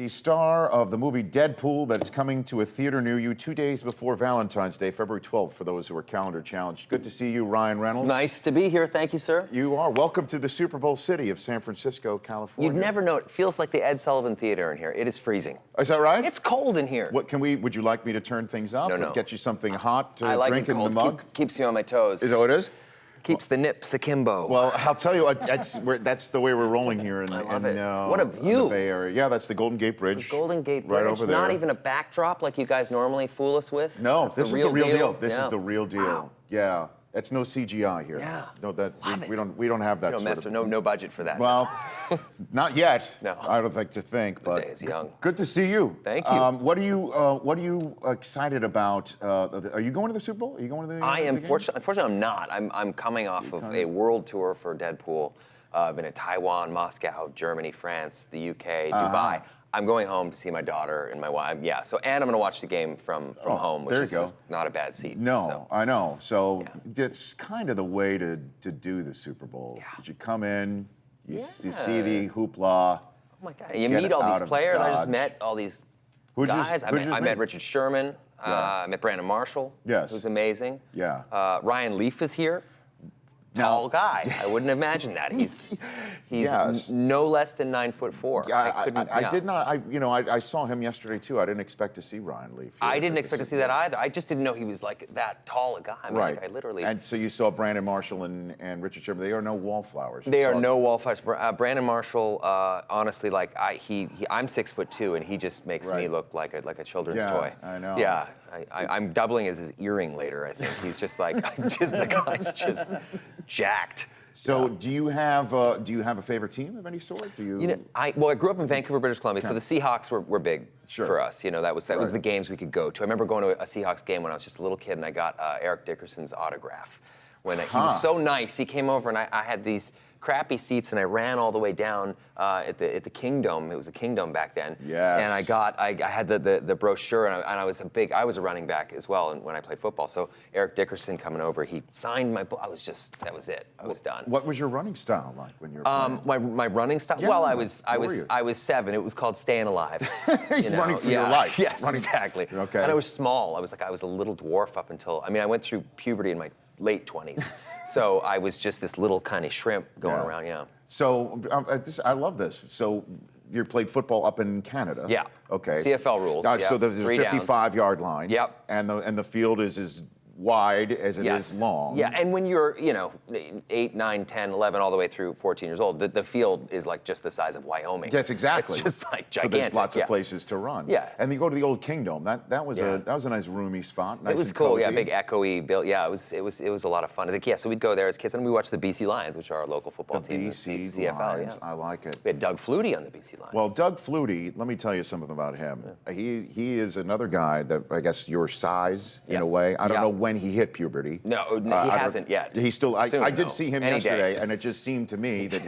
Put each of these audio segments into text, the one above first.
the star of the movie Deadpool that is coming to a theater near you 2 days before Valentine's Day, February 12th, for those who are calendar challenged. Good to see you, Ryan Reynolds. Nice to be here. Thank you, sir. You are. Welcome to the Super Bowl city of San Francisco, California. You'd never know. It feels like the Ed Sullivan Theater in here. It is freezing. Is that right? It's cold in here. What would you like me to turn things up? No. Get you something hot to I like drink it in cold. the mug? Keeps you on my toes. Is that what it is? Keeps the nips akimbo. Well, I'll tell you, that's the way we're rolling here in, What a view. in the Bay Area. Yeah, that's the Golden Gate Bridge. The Golden Gate Bridge. Right over there. Not even a backdrop like you guys normally fool us with. No, this is the real deal. This Yeah. is the real deal. Wow. Yeah, it's no CGI here. Yeah. No, we don't have that No, sort of. no budget for that. Well, not yet. No. I don't think to think. The But day is young. good to see you. Thank you. What are you excited about? Are you going to the Super Bowl? Are you going to the? I am. the game? Unfortunately, I'm not. I'm coming off of a world tour for Deadpool. I've been to Taiwan, Moscow, Germany, France, the UK, Dubai. I'm going home to see my daughter and my wife. Yeah. So, and I'm going to watch the game from home, which is not a bad seat. No, so. I know. So it's kind of the way to do the Super Bowl. Yeah. You come in, you see the hoopla. Oh my God! You meet all these players. I just met all these guys. I met Richard Sherman. I met Brandon Marshall. Yes. Who's amazing. Yeah. Ryan Leaf is here. Tall guy. I wouldn't imagine that. He's Yes. no less than 9'4". I did not. I saw him yesterday too. I didn't expect to see Ryan Leaf. I didn't expect to see that either. I just didn't know he was like that tall a guy. I mean, Right. like, I literally. And so you saw Brandon Marshall and Richard Sherman. They are no wallflowers. They are no wallflowers. Brandon Marshall, honestly, like I'm 6'2", and he just makes me look like a children's toy. I know. Yeah, I'm doubling as his earring later. I think he's just like the guy's just jacked. So do you have a favorite team of any sort? Do you? I grew up in Vancouver, British Columbia, so the Seahawks were big for us. That was the games we could go to. I remember going to a Seahawks game when I was just a little kid, and I got Eric Dickerson's autograph. When he was so nice, he came over, and I had these crappy seats, and I ran all the way down at the Kingdom. It was the Kingdom back then. Yes. And I had the brochure, and I was a running back as well, and when I played football. So Eric Dickerson coming over, he signed my book. That was it. I was done. What was your running style like when you were playing? My running style. Yeah, well, I was 7. It was called Staying Alive. Running for your life. Yes, exactly. Okay. And I was small. I was a little dwarf up until I went through puberty in my late 20s. So I was just this little kind of shrimp going around. Yeah. So I love this. So you played football up in Canada. Yeah. Okay. CFL rules. So there's a 55-yard line. Yep. And the field is as wide as it is long. Yeah, and when you're, 8, 9, 10, 11, all the way through 14 years old, the field is like just the size of Wyoming. Yes, exactly. It's just like gigantic. So there's lots of places to run. Yeah. And you go to the old Kingdom. That was a nice roomy spot. Nice it was and cool. cozy. Yeah, big echoey built. Yeah, it was a lot of fun. So we'd go there as kids, and we watched the BC Lions, which are our local football team. BC CFL. Lions. Yeah. I like it. We had Doug Flutie on the BC Lions. Well, Doug Flutie, let me tell you something about him. Yeah. He is another guy that I guess your size in a way. I don't know when he hit puberty. No, he hasn't yet. He's still. I did see him yesterday, day. and it just seemed to me that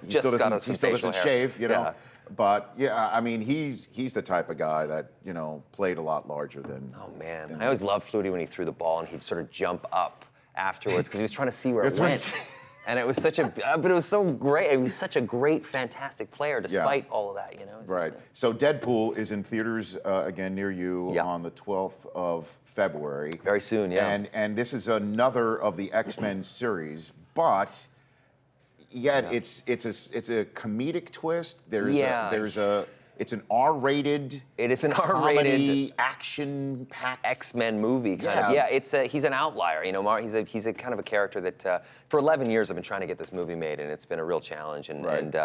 he still doesn't shave. Yeah. But he's the type of guy that played a lot larger than. Oh man, I always loved Flutie when he threw the ball and he'd sort of jump up afterwards because he was trying to see where it went. And it was but it was so great. He was such a great, fantastic player, despite all of that, Right. So Deadpool is in theaters again near you on the 12th of February. Very soon, yeah. And this is another of the X-Men series, but yet it's a comedic twist. It's an R-rated. It is an R-rated action-packed X-Men movie kind of. Yeah, he's an outlier. He's a kind of a character that for 11 years I've been trying to get this movie made, and it's been a real challenge. And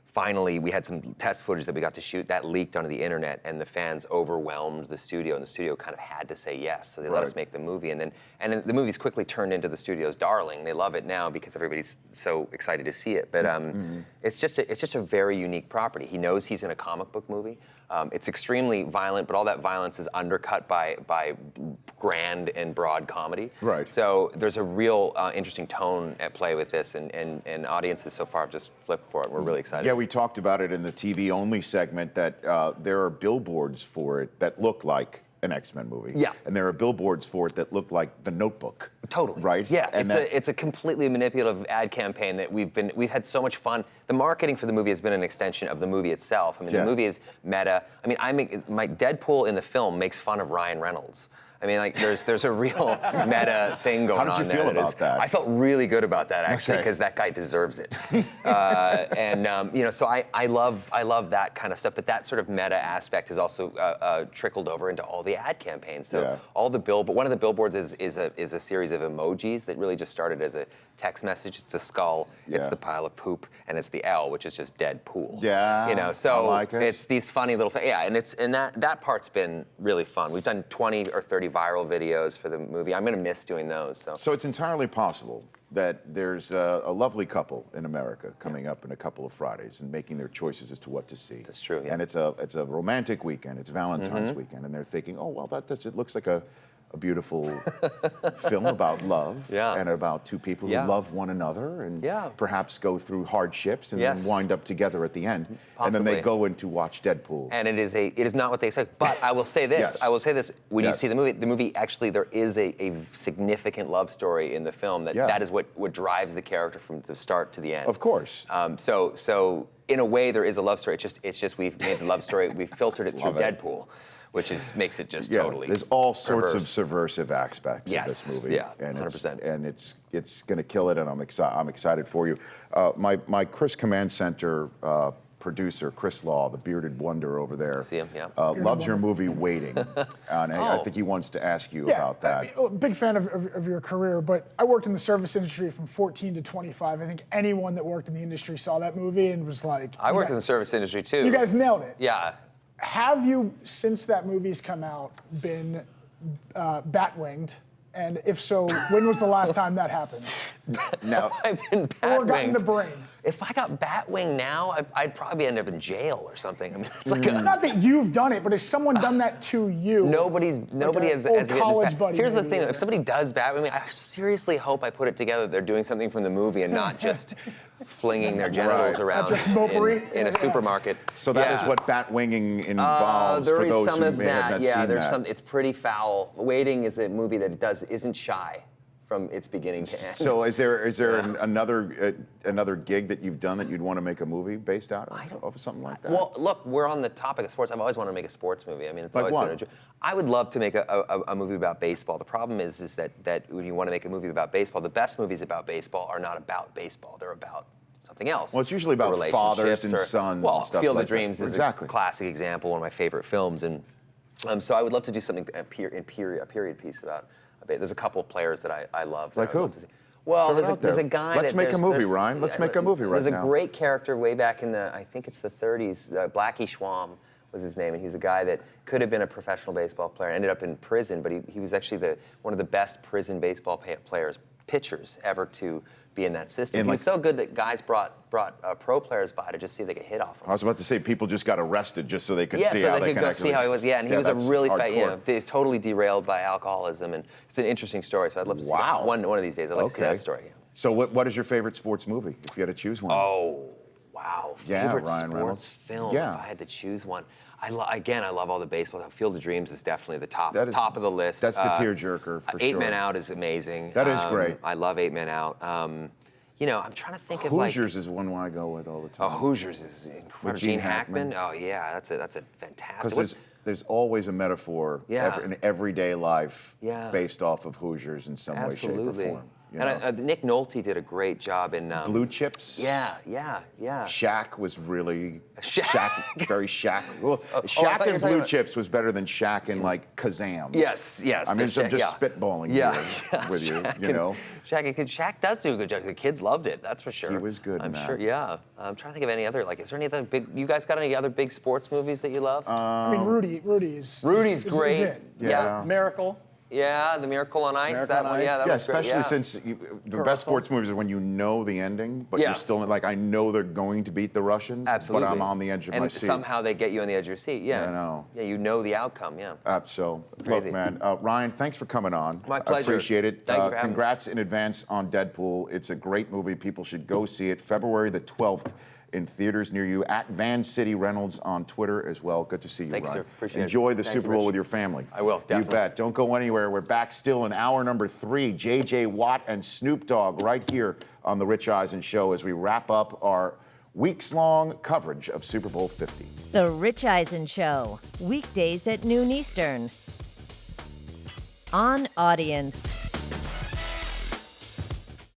finally, we had some test footage that we got to shoot that leaked onto the internet, and the fans overwhelmed the studio, and the studio kind of had to say yes, so they let us make the movie, and then the movie's quickly turned into the studio's darling. They love it now because everybody's so excited to see it. But it's just a very unique property. He knows he's in a comic book movie. It's extremely violent, but all that violence is undercut by grand and broad comedy. Right. So there's a real interesting tone at play with this, and audiences so far have just flipped for it. We're really excited. Yeah, we talked about it in the TV-only segment that there are billboards for it that look like an X-Men movie. Yeah. And there are billboards for it that look like The Notebook. Totally. Right? Yeah, And it's a completely manipulative ad campaign that we've had so much fun. The marketing for the movie has been an extension of the movie itself. I mean, the movie is meta. I mean, my Deadpool in the film makes fun of Ryan Reynolds. I mean, like, there's a real meta thing going on there. How did you feel about that? I felt really good about that, actually, because that guy deserves it. You know, so I love that kind of stuff. But that sort of meta aspect has also trickled over into all the ad campaigns. So one of the billboards is a series of emojis that really just started as a text message. It's a skull, it's the pile of poop, and it's the L, which is just Deadpool. Yeah. You know, so I like it. It's these funny little things. Yeah, and that part's been really fun. We've done 20 or 30 viral videos for the movie. I'm going to miss doing those. So it's entirely possible that there's a lovely couple in America coming up in a couple of Fridays and making their choices as to what to see. That's true. Yeah. And it's a romantic weekend. It's Valentine's weekend, and they're thinking, oh well, it looks like a beautiful film about love and about two people who love one another and perhaps go through hardships and then wind up together at the end. Possibly. And then they go in to watch Deadpool. And it is not what they expect. But I will say this. I will say this. When you see the movie actually there is a significant love story in the film that is what drives the character from the start to the end. Of course. So in a way there is a love story. It's just we've made the love story, we've filtered it through Deadpool. Which makes it just totally. There's all sorts of subversive aspects of this movie. Yeah, and 100%. And it's going to kill it, and I'm excited for you. My Chris Command Center producer, Chris Law, the bearded wonder over there, see him, loves your movie Waiting, and I think he wants to ask you about that. I mean, big fan of your career, but I worked in the service industry from 14 to 25. I think anyone that worked in the industry saw that movie and was like, I worked in the service industry too. You guys nailed it. Yeah. Have you, since that movie's come out, been bat-winged? And if so, when was the last time that happened? No, I've been bat-winged. Or got in the brain? If I got bat-winged now, I'd probably end up in jail or something. I mean, it's like not that you've done it, but has someone done that to you? Nobody has college buddy. Here's the thing: maybe. if somebody does bat-wing me, I seriously hope I put it together that they're doing something from the movie and not just flinging their genitals around just mopery? in a supermarket. So that is what bat-winging involves for those who may have not seen that. There's some. It's pretty foul. Waiting is a movie that isn't shy from its beginning to end. So is there another gig that you've done that you'd want to make a movie based out of something like that? Well, look, we're on the topic of sports. I've always wanted to make a sports movie. I mean, it's like always been I would love to make a movie about baseball. The problem is that when you want to make a movie about baseball, the best movies about baseball are not about baseball. They're about something else. Well, it's usually about fathers and sons and stuff Field like of Dreams that. is a classic example, one of my favorite films. And so I would love to do something, a period piece about. There's a couple of players that I love. Like who? Well, there's a guy. Let's make a movie, Ryan. Let's make a movie right now. There's a great character way back in I think it's the 30s. Blackie Schwam was his name, and he was a guy that could have been a professional baseball player. Ended up in prison, but he was actually one of the best prison baseball pitchers ever to be in that system. He was so good that guys brought pro players by to just see if they could hit off him. I was about to say people just got arrested just so they could see how they can actually. See how he was. Yeah, and he was a really he's totally derailed by alcoholism, and it's an interesting story. So I'd love to see that. One of these days. I'd like to see that story. Yeah. So what is your favorite sports movie if you had to choose one? Oh, wow! Favorite Ryan sports Reynolds. film. If I had to choose one. I love all the baseball. Field of Dreams is definitely the top of the list. That's the tearjerker for sure. 8 Men Out is amazing. That is great. I love 8 Men Out. You know, I'm trying to think of Hoosiers is one I go with all the time. Oh, Hoosiers is incredible. Gene Hackman. Oh yeah, that's a fantastic. Because there's always a metaphor in everyday life based off of Hoosiers in some way, shape, or form. And Nick Nolte did a great job in Blue Chips. Yeah. Shaq was really very Shaq. Well, Oh, Shaq in Blue Chips was better than Shaq in like Kazam. Yes. I mean, I'm just spitballing with you. You know. Shaq does do a good job. The kids loved it. That's for sure. He was good. I'm sure. Yeah. I'm trying to think of any other. Is there any other big? You guys got any other big sports movies that you love? I mean, Rudy's great. is it. Yeah. Miracle. Yeah, The Miracle on Ice. That one, yeah, that was great. Especially since the best sports movies are when you know the ending, but you're still like, I know they're going to beat the Russians, Absolutely. but I'm on the edge of my seat. And somehow they get you on the edge of your seat. Yeah, I know. Yeah, you know the outcome. Yeah. So, Crazy. look, man, Ryan, thanks for coming on. My pleasure. I appreciate it. Thank you for having me. Congrats in advance on Deadpool. It's a great movie. People should go see it. February the 12th. In theaters near you, at Van City Reynolds on Twitter as well. Good to see you, Thanks, Ryan. sir. Appreciate it. Enjoy the Thank Super you, Bowl Rich. with your family. I will, definitely. You bet. Don't go anywhere. We're back still in hour number 3. J.J. Watt and Snoop Dogg right here on The Rich Eisen Show as we wrap up our weeks-long coverage of Super Bowl 50. The Rich Eisen Show, weekdays at noon Eastern. On Audience.